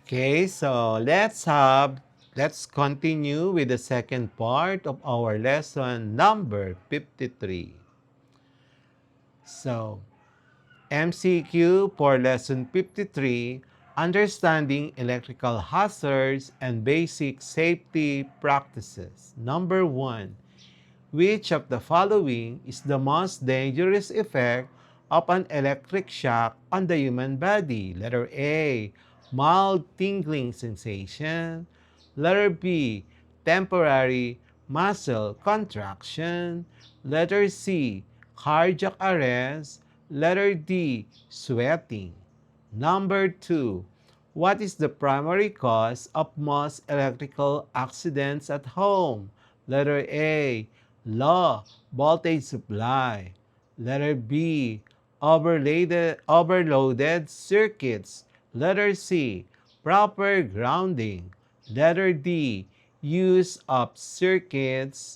Okay, so let's continue with the second part of our lesson number 53. So, MCQ for lesson 53, understanding electrical hazards and basic safety practices. Number 1, which of the following is the most dangerous effect of an electric shock on the human body? Letter A, mild tingling sensation. Letter B, temporary muscle contraction. Letter C, cardiac arrest. Letter D, sweating. Number 2, what is the primary cause of most electrical accidents at home? Letter A, low voltage supply. Letter B, overloaded circuits. Letter C, proper grounding. Letter D, use of circuit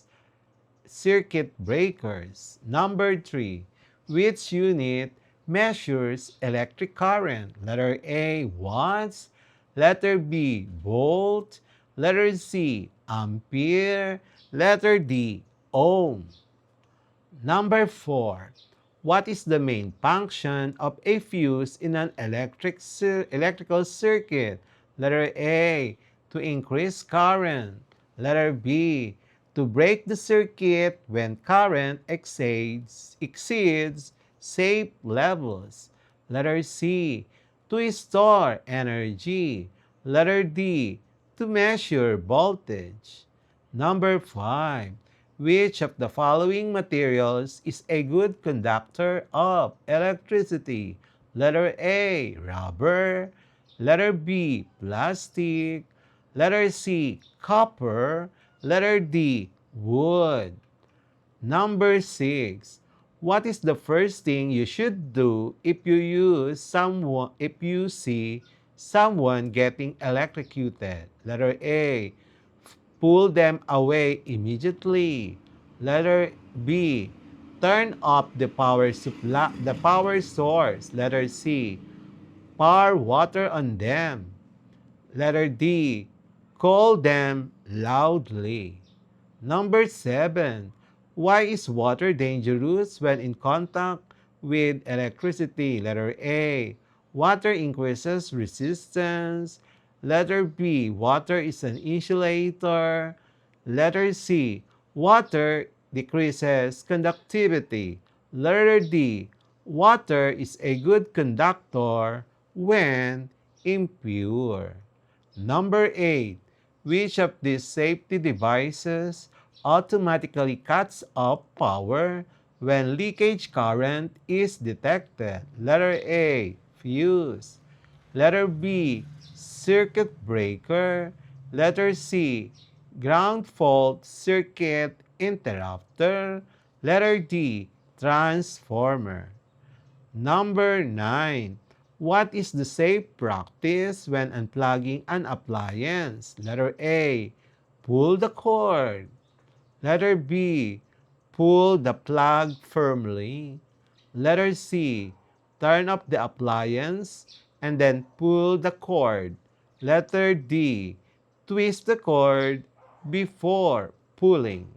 breakers. Number 3, which unit measures electric current? Letter A, watts. Letter B, volt. Letter C, ampere. Letter D, ohm. Number 4, what is the main function of a fuse in an electrical circuit? Letter A, to increase current. Letter B, to break the circuit when current exceeds safe levels. Letter C, to store energy. Letter D, to measure voltage. Number 5, which of the following materials is a good conductor of electricity? Letter A, rubber. Letter B, plastic. Letter C, copper. Letter D, wood. Number 6, what is the first thing you should do if you see someone getting electrocuted? Letter A, pull them away immediately. Letter B, turn off the power source. Letter C, pour water on them. Letter D, call them loudly. Number 7, why is water dangerous when in contact with electricity? Letter A, water increases resistance. Letter B, water is an insulator. Letter C, water decreases conductivity. Letter D, water is a good conductor when impure. Number 8, which of these safety devices automatically cuts off power when leakage current is detected? Letter A, fuse. Letter B, circuit breaker. Letter C, ground fault circuit interrupter. Letter D, transformer. Number 9, what is the safe practice when unplugging an appliance? Letter A, pull the cord. Letter B, pull the plug firmly. Letter C, turn off the appliance and then pull the cord. Letter D, twist the cord before pulling.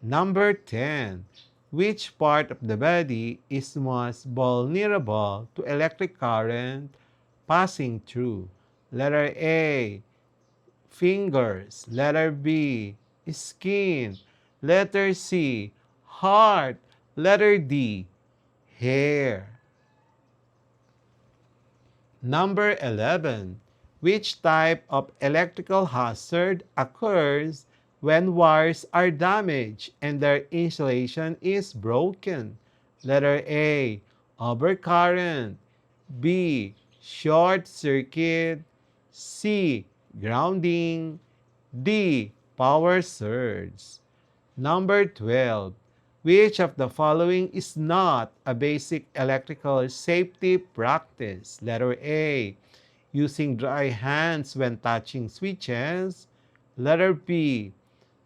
Number 10, which part of the body is most vulnerable to electric current passing through? Letter A, fingers. Letter B, skin. Letter C, heart. Letter D, hair. Number 11, which type of electrical hazard occurs when wires are damaged and their insulation is broken? Letter A, overcurrent. B, short circuit. C, grounding. D, power surge. Number 12, which of the following is not a basic electrical safety practice? Letter A, using dry hands when touching switches. Letter B,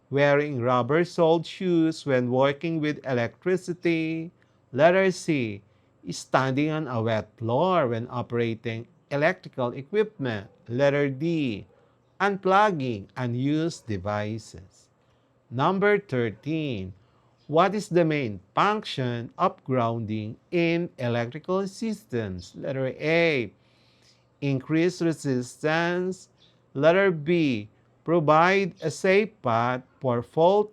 wearing rubber-soled shoes when working with electricity. Letter C, standing on a wet floor when operating electrical equipment. Letter D, unplugging unused devices. Number 13, what is the main function of grounding in electrical systems? Letter A, increase resistance. Letter B, provide a safe path for fault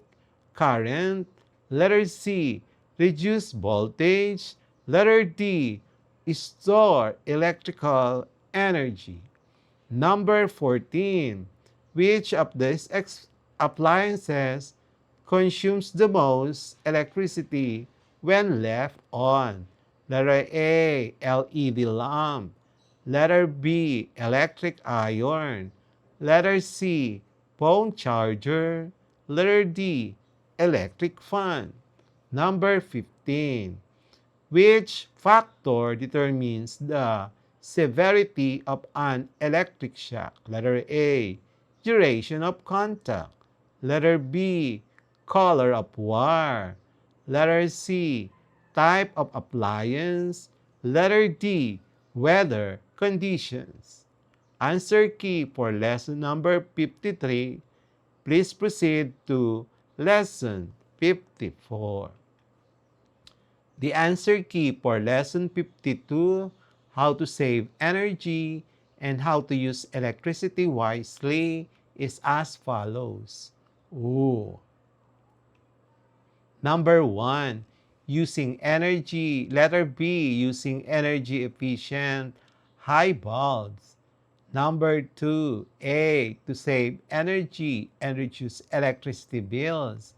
current. Letter C, reduce voltage. Letter D, store electrical energy. Number 14, which of these appliances consumes the most electricity when left on? Letter A, LED lamp. Letter B, electric iron. Letter C, phone charger. Letter D, electric fan. Number 15, which factor determines the severity of an electric shock? Letter A, duration of contact. Letter B, color of wire. Letter C, type of appliance. Letter D, weather conditions. Answer key for lesson number 53. Please proceed to lesson 54. The answer key for lesson 52, how to save energy and how to use electricity wisely, is as follows. Ooh. Number 1, using energy. Letter B, using energy efficient high bulbs. Number 2, A, to save energy and reduce electricity bills.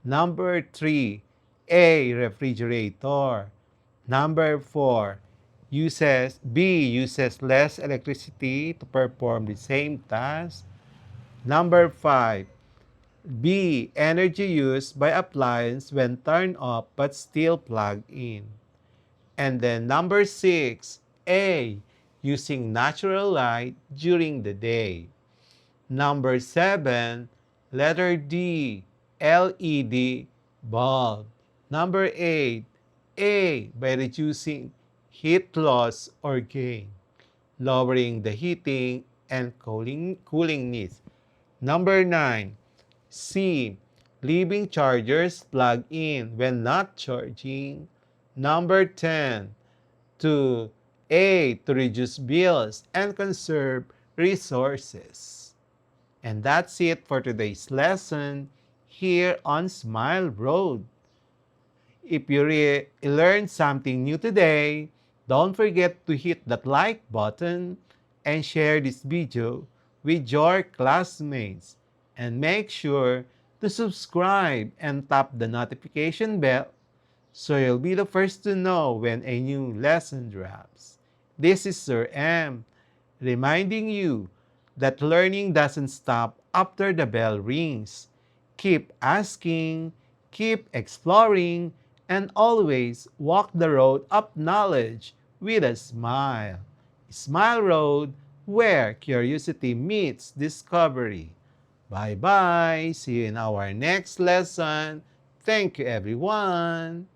Number 3, A, refrigerator. Number 4, B, uses less electricity to perform the same task. Number 5, B, energy used by appliance when turned off but still plugged in. And then number 6, A, using natural light during the day. Number 7, letter D, LED bulb. Number 8, A, by reducing heat loss or gain, lowering the heating and cooling needs. Number 9, C, leaving chargers plugged in when not charging. Number 10, to A, to reduce bills and conserve resources. And that's it for today's lesson here on Smile Road. If you learned something new today, don't forget to hit that like button and share this video with your classmates. And make sure to subscribe and tap the notification bell so you'll be the first to know when a new lesson drops. This is Sir M, reminding you that learning doesn't stop after the bell rings. Keep asking, keep exploring, and always walk the road of knowledge with a smile. Smile Road, where curiosity meets discovery. Bye-bye. See you in our next lesson. Thank you, everyone.